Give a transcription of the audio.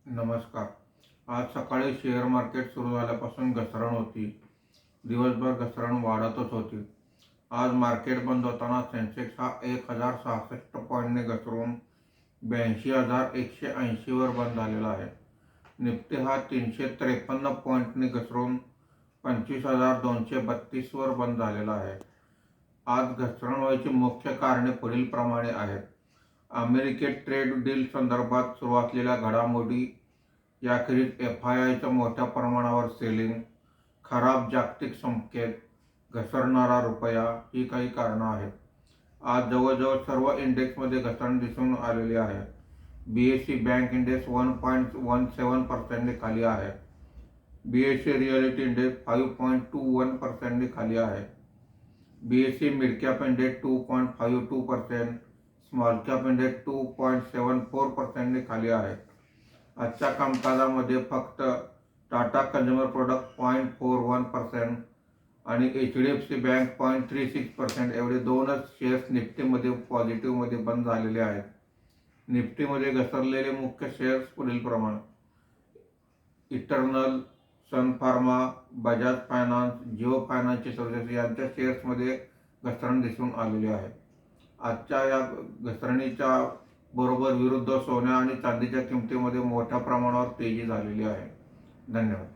नमस्कार. आज सकाळी शेअर मार्केट सुरू झाल्यापासून घसरण होती. दिवसभर घसरण वाढतच होती. आज मार्केट बंद होताना सेन्सेक्स हा 1066 पॉईंटने घसरून 82,180 वर बंद झालेला आहे. निफ्टी हा 353 पॉईंटने घसरून 25,232 वर बंद झालेला आहे. आज घसरण व्हायची मुख्य कारणे पुढीलप्रमाणे आहेत. अमेरिकेत ट्रेड डील संदर्भात सुरू असलेल्या घडामोडी, याखेरीज FIIचं मोठ्या प्रमाणावर सेलिंग, खराब जागतिक संकेत, घसरणारा रुपया ही काही कारणं आहेत. आज जवळजवळ सर्व इंडेक्समध्ये घसरण दिसून आलेली आहे. BSE बँक इंडेक्स 1.17% खाली आहे. BSE रिअलिटी इंडेक्स 5.21% खाली आहे. BSE mid cap index 2.52%, small cap index 2.74% खाली आहे. आजच्या कामकाजामध्ये फक्त टाटा कंझ्युमर प्रोडक्ट 0.41% आणि HDFC बँक 0.36% एवढे दोनच शेअर्स निफ्टीमध्ये पॉझिटिव्हमध्ये बंद झालेले आहेत. निफ्टीमध्ये घसरलेले मुख्य शेअर्स पुढीलप्रमाणे: Eternal, Sun Pharma, Bajaj Finance, Jio Financial Services यांच्या शेअर्समध्ये घसरण दिसून आलेले आहे. आजच्या या घसरणीच्या बरोबर विरुद्ध सोन्या आणि चांदीच्या किमतीमध्ये मोठ्या प्रमाणावर तेजी झालेली आहे. धन्यवाद.